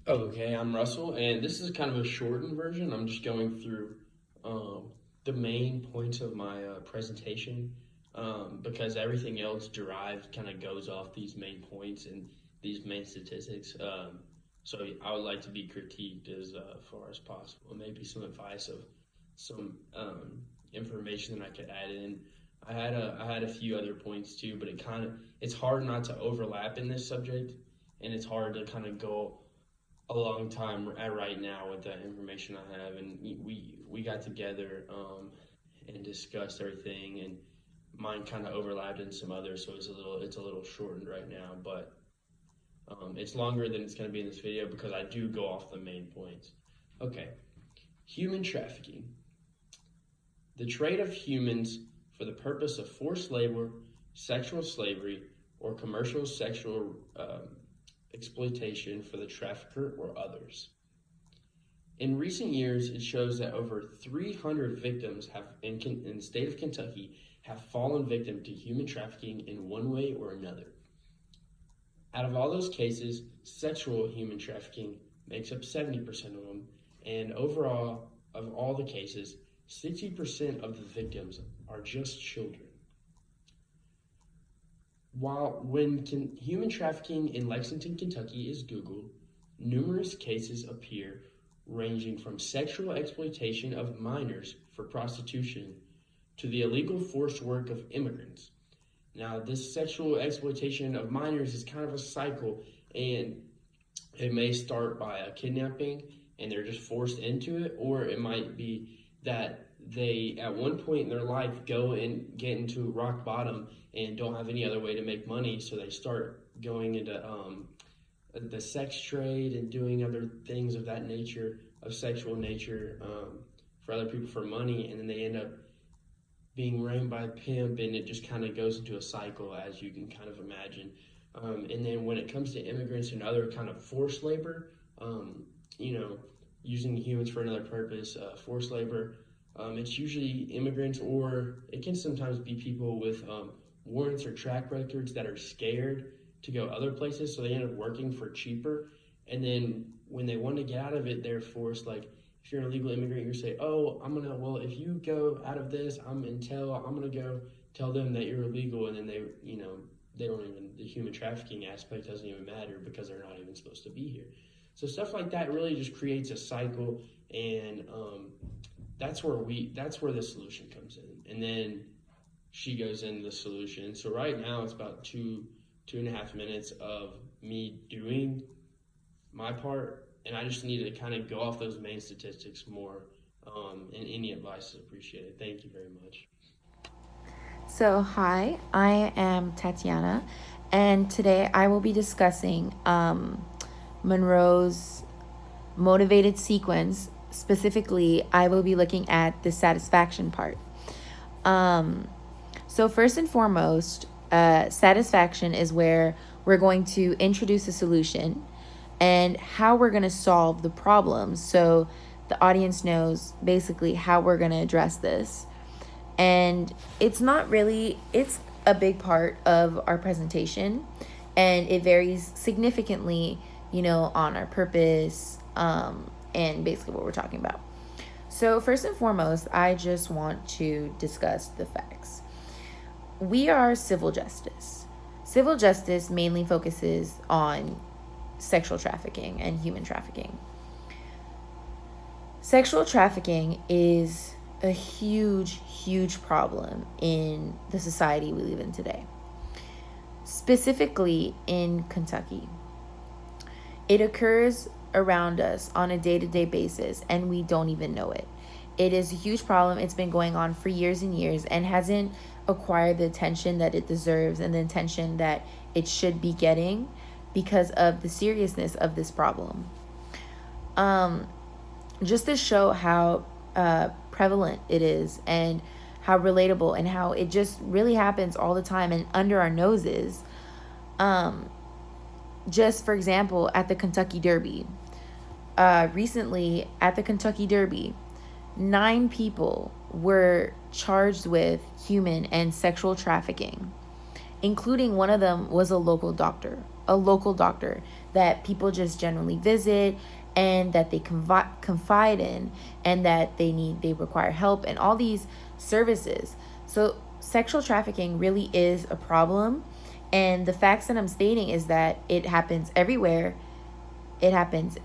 Okay, I'm Russell, and this is kind of a shortened version. I'm just going through the main points of my presentation because everything else derived kind of goes off these main points and these main statistics. So I would like to be critiqued as far as possible. Maybe some advice of some information that I could add in. I had a few other points too, but it's hard not to overlap in this subject, and it's hard to kind of go a long time at right now with the information I have, and we got together and discussed everything, and mine kind of overlapped in some others, so it's a little shortened right now, but it's longer than it's going to be in this video because I do go off the main points. Okay, human trafficking, the trade of humans for the purpose of forced labor, sexual slavery, or commercial sexual exploitation for the trafficker or others. In recent years, it shows that over 300 victims in the state of Kentucky have fallen victim to human trafficking in one way or another. Out of all those cases, sexual human trafficking makes up 70% of them, and overall, of all the cases, 60% of the victims are just children. When human trafficking in Lexington, Kentucky is Googled, numerous cases appear ranging from sexual exploitation of minors for prostitution to the illegal forced work of immigrants. Now, this sexual exploitation of minors is kind of a cycle, and it may start by a kidnapping and they're just forced into it, or it might be that they, at one point in their life, go and get into rock bottom and don't have any other way to make money, so they start going into the sex trade and doing other things of that nature, of sexual nature, for other people for money, and then they end up being ran by a pimp, and it just kind of goes into a cycle, as you can kind of imagine. And then when it comes to immigrants and other kind of forced labor, using humans for another purpose, forced labor, it's usually immigrants, or it can sometimes be people with warrants or track records that are scared to go other places, so they end up working for cheaper. And then when they want to get out of it, they're forced, like, if you're an illegal immigrant, you say, oh, if you go out of this, I'm gonna go tell them that you're illegal, and then they don't even, the human trafficking aspect doesn't even matter because they're not even supposed to be here. So stuff like that really just creates a cycle, and that's where the solution comes in. And then she goes into the solution. So right now it's about two and a half minutes of me doing my part, and I just need to kind of go off those main statistics more, and any advice is appreciated. Thank you very much. So, hi, I am Tatiana, and today I will be discussing Monroe's motivated sequence. Specifically, I will be looking at the satisfaction part. So first and foremost, satisfaction is where we're going to introduce a solution and how we're going to solve the problem, so the audience knows basically how we're going to address this. And it's a big part of our presentation, and it varies significantly, on our purpose, and basically what we're talking about. So first and foremost, I just want to discuss the facts. We are civil justice. Civil justice mainly focuses on sexual trafficking and human trafficking. Sexual trafficking is a huge, huge problem in the society we live in today, specifically in Kentucky. It occurs around us on a day-to-day basis, and we don't even know it. It is a huge problem. It's been going on for years and years and hasn't acquired the attention that it deserves and the attention that it should be getting because of the seriousness of this problem. Just to show how prevalent it is and how relatable and how it just really happens all the time and under our noses. Just for example, at the Kentucky Derby, recently at the Kentucky Derby, 9 people were charged with human and sexual trafficking, including one of them was a local doctor, a local doctor that people just generally visit and that they confide in, and that they require help and all these services. So sexual trafficking really is a problem, and the facts that I'm stating is that it happens everywhere. It happens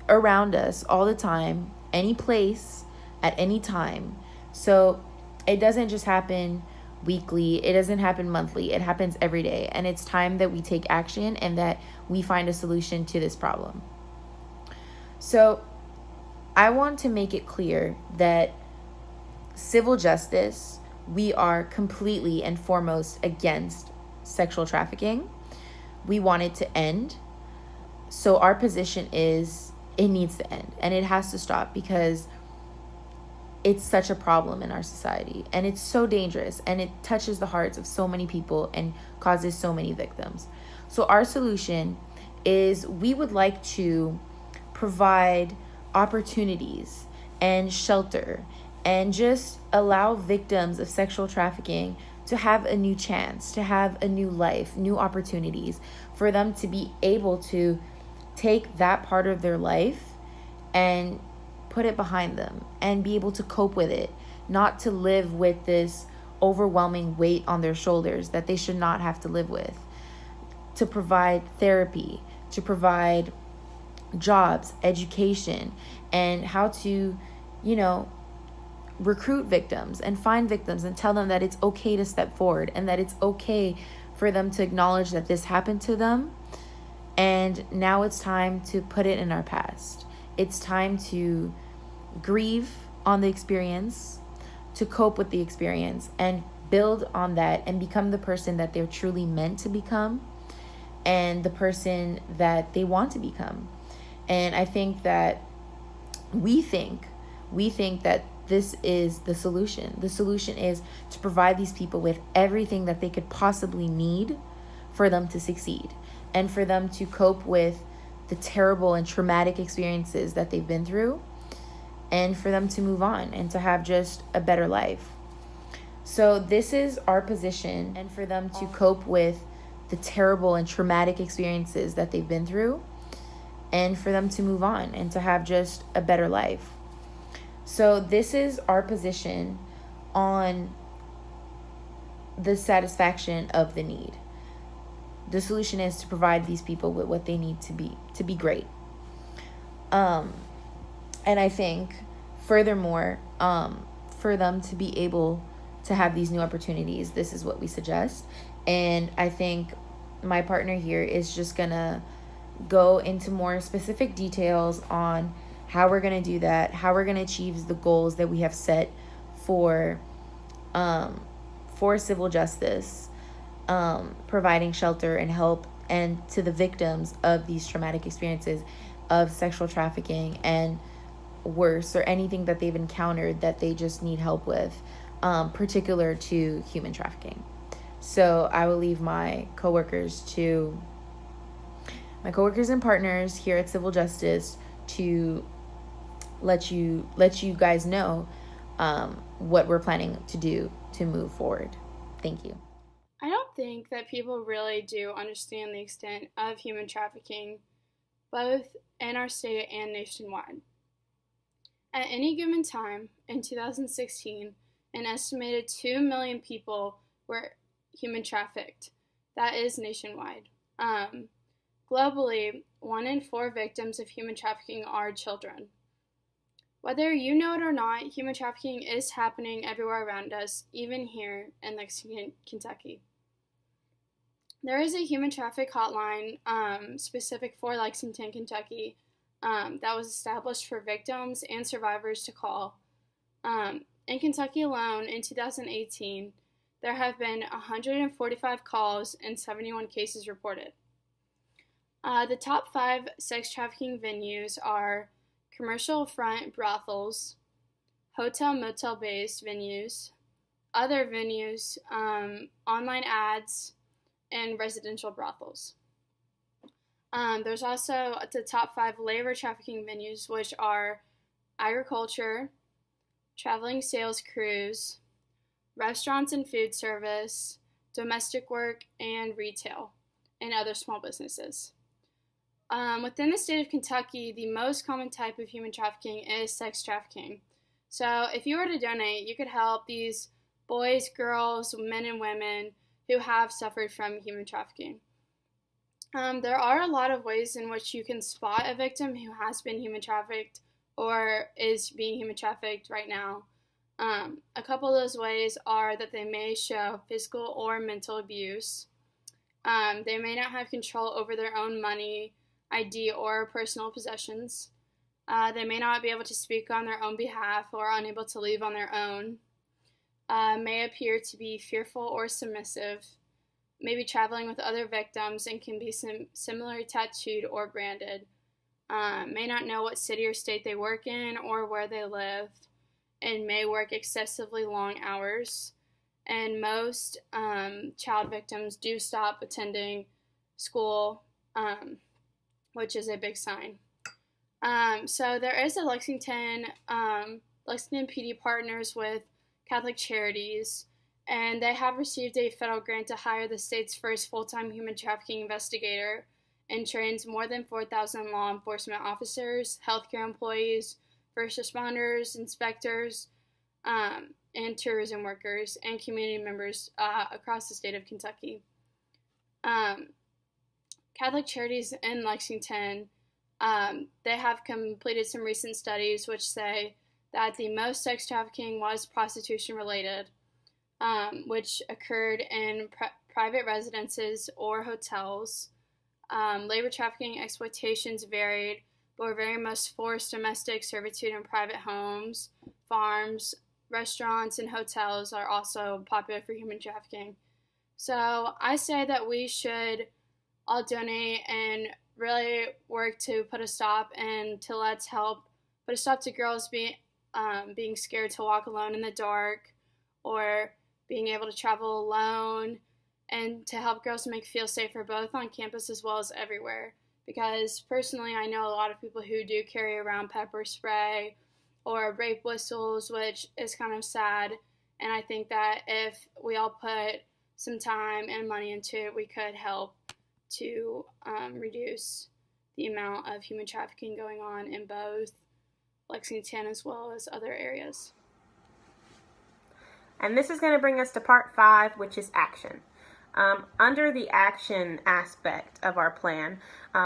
around us all the time, any place, at any time. So it doesn't just happen weekly, it doesn't happen monthly, it happens every day. And it's time that we take action and that we find a solution to this problem. So I want to make it clear that civil justice, we are completely and foremost against sexual trafficking. We want it to end. So our position is it needs to end and it has to stop, because it's such a problem in our society and it's so dangerous and it touches the hearts of so many people and causes so many victims. So our solution is we would like to provide opportunities and shelter and just allow victims of sexual trafficking to have a new chance, to have a new life, new opportunities, for them to be able to take that part of their life and put it behind them and be able to cope with it, not to live with this overwhelming weight on their shoulders that they should not have to live with, to provide therapy, to provide jobs, education, and how to, you know, recruit victims and find victims and tell them that it's okay to step forward and that it's okay for them to acknowledge that this happened to them. And now it's time to put it in our past. It's time to grieve on the experience, to cope with the experience, and build on that and become the person that they're truly meant to become and the person that they want to become. And I think that we think that this is the solution. The solution is to provide these people with everything that they could possibly need for them to succeed and for them to cope with the terrible and traumatic experiences that they've been through, and for them to move on and to have just a better life. So this is our position, and for them to cope with the terrible and traumatic experiences that they've been through, and for them to move on and to have just a better life. So this is our position on the satisfaction of the need. The solution is to provide these people with what they need to be great. And I think, furthermore, for them to be able to have these new opportunities, this is what we suggest. And I think my partner here is just gonna go into more specific details on how we're gonna do that, how we're gonna achieve the goals that we have set for civil justice, providing shelter and help and to the victims of these traumatic experiences of sexual trafficking and worse, or anything that they've encountered that they just need help with, particular to human trafficking. So I will leave my coworkers and partners here at Civil Justice to let you guys know what we're planning to do to move forward. Thank you. I don't think that people really do understand the extent of human trafficking, both in our state and nationwide. At any given time in 2016, an estimated 2 million people were human trafficked. That is nationwide. Globally, 1 in 4 victims of human trafficking are children. Whether you know it or not, human trafficking is happening everywhere around us, even here in Lexington, Kentucky. There is a human traffic hotline specific for Lexington, Kentucky, that was established for victims and survivors to call. In Kentucky alone, in 2018, there have been 145 calls and 71 cases reported. The top 5 sex trafficking venues are commercial front brothels, hotel-motel-based venues, other venues, online ads, and residential brothels. There's also the top 5 labor trafficking venues, which are agriculture, traveling sales crews, restaurants and food service, domestic work, and retail. and other small businesses. Within the state of Kentucky, the most common type of human trafficking is sex trafficking. So, if you were to donate, you could help these boys, girls, men, and women who have suffered from human trafficking. There are a lot of ways in which you can spot a victim who has been human trafficked or is being human trafficked right now. A couple of those ways are that they may show physical or mental abuse. They may not have control over their own money, ID, or personal possessions. They may not be able to speak on their own behalf or unable to leave on their own. May appear to be fearful or submissive. May be traveling with other victims and can be similarly tattooed or branded. May not know what city or state they work in or where they live, and may work excessively long hours. And most child victims do stop attending school, which is a big sign. So there is a Lexington PD partners with Catholic Charities, and they have received a federal grant to hire the state's first full-time human trafficking investigator and trains more than 4,000 law enforcement officers, healthcare employees, first responders, inspectors, and tourism workers and community members across the state of Kentucky. Catholic Charities in Lexington, they have completed some recent studies which say that the most sex trafficking was prostitution related, which occurred in private residences or hotels. Labor trafficking exploitations varied, but were very much forced domestic servitude in private homes, farms, restaurants, and hotels are also popular for human trafficking. So I say that we should all donate and really work to put a stop and to let's help put a stop to girls being scared to walk alone in the dark or being able to travel alone, and to help girls feel safer both on campus as well as everywhere. Because personally, I know a lot of people who do carry around pepper spray or rape whistles, which is kind of sad. And I think that if we all put some time and money into it, we could help to reduce the amount of human trafficking going on in both Lexington as well as other areas. And this is going to bring us to part 5, which is action. Under the action aspect of our plan,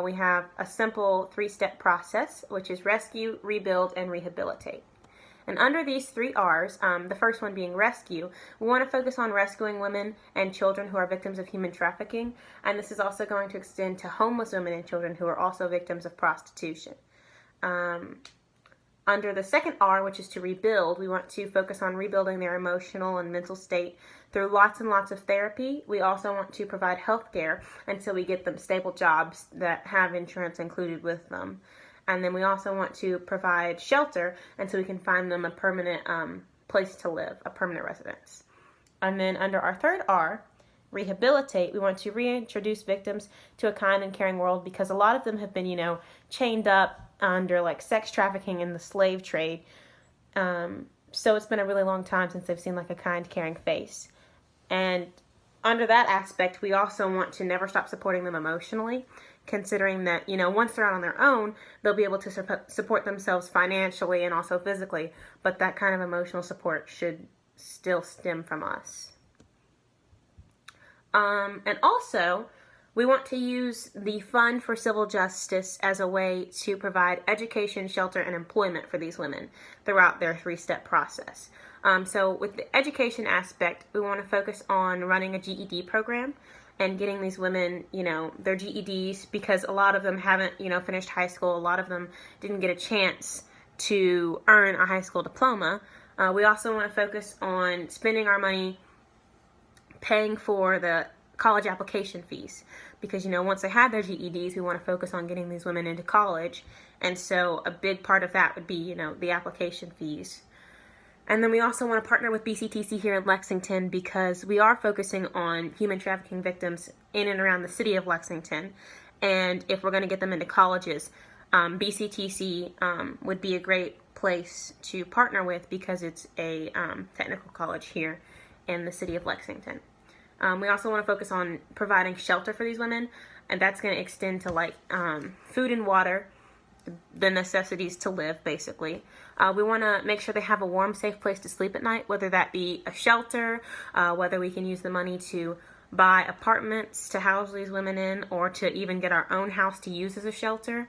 we have a simple 3-step process, which is rescue, rebuild, and rehabilitate. And under these 3 R's, the first one being rescue, we want to focus on rescuing women and children who are victims of human trafficking. And this is also going to extend to homeless women and children who are also victims of prostitution. Under the second R, which is to rebuild, we want to focus on rebuilding their emotional and mental state through lots and lots of therapy. We also want to provide health care until we get them stable jobs that have insurance included with them. And then we also want to provide shelter until we can find them a permanent place to live, a permanent residence. And then under our third R, rehabilitate, we want to reintroduce victims to a kind and caring world, because a lot of them have been, chained up under like sex trafficking and the slave trade. So it's been a really long time since they've seen like a kind, caring face. And under that aspect, we also want to never stop supporting them emotionally, considering that, once they're out on their own, they'll be able to support themselves financially and also physically, but that kind of emotional support should still stem from us. And also, we want to use the Fund for Civil Justice as a way to provide education, shelter, and employment for these women throughout their 3-step process. So with the education aspect, we want to focus on running a GED program and getting these women, their GEDs, because a lot of them haven't, finished high school. A lot of them didn't get a chance to earn a high school diploma. We also want to focus on spending our money paying for the college application fees, because once they have their GEDs, we want to focus on getting these women into college, and so a big part of that would be the application fees. And then we also want to partner with BCTC here in Lexington, because we are focusing on human trafficking victims in and around the city of Lexington, and if we're going to get them into colleges, BCTC would be a great place to partner with, because it's a technical college here in the city of Lexington. We also want to focus on providing shelter for these women, and that's going to extend to like food and water, the necessities to live, basically. We want to make sure they have a warm, safe place to sleep at night, whether that be a shelter, whether we can use the money to buy apartments to house these women in, or to even get our own house to use as a shelter.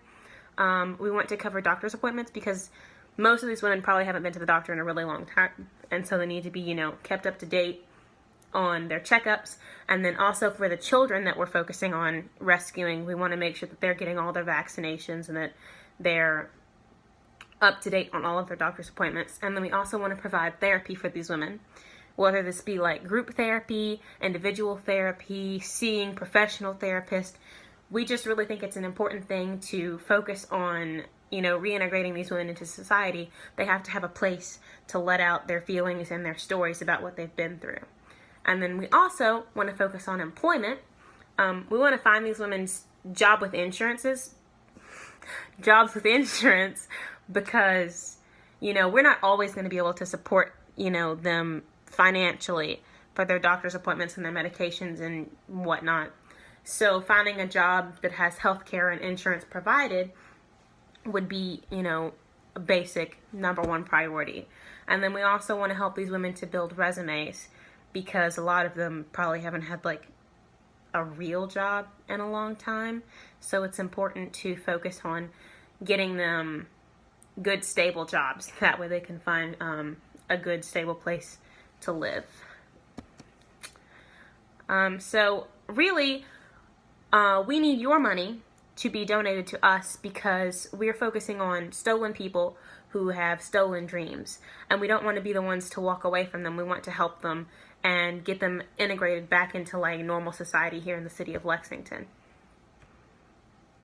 We want to cover doctor's appointments because most of these women probably haven't been to the doctor in a really long time, and so they need to be, kept up to date on their checkups. And then also for the children that we're focusing on rescuing, we want to make sure that they're getting all their vaccinations and that they're up to date on all of their doctor's appointments. And then we also want to provide therapy for these women, whether this be like group therapy, individual therapy, seeing professional therapists. We just really think it's an important thing to focus on, reintegrating these women into society. They have to have a place to let out their feelings and their stories about what they've been through. And then we also want to focus on employment. We want to find these women's jobs with insurance, because, we're not always going to be able to support, them financially for their doctor's appointments and their medications and whatnot. So finding a job that has health care and insurance provided would be, a basic number one priority. And then we also want to help these women to build resumes, because a lot of them probably haven't had like a real job in a long time. So it's important to focus on getting them good, stable jobs. That way they can find a good, stable place to live. So really, we need your money to be donated to us, because we're focusing on stolen people who have stolen dreams, and we don't want to be the ones to walk away from them. We want to help them and get them integrated back into like normal society here in the city of Lexington.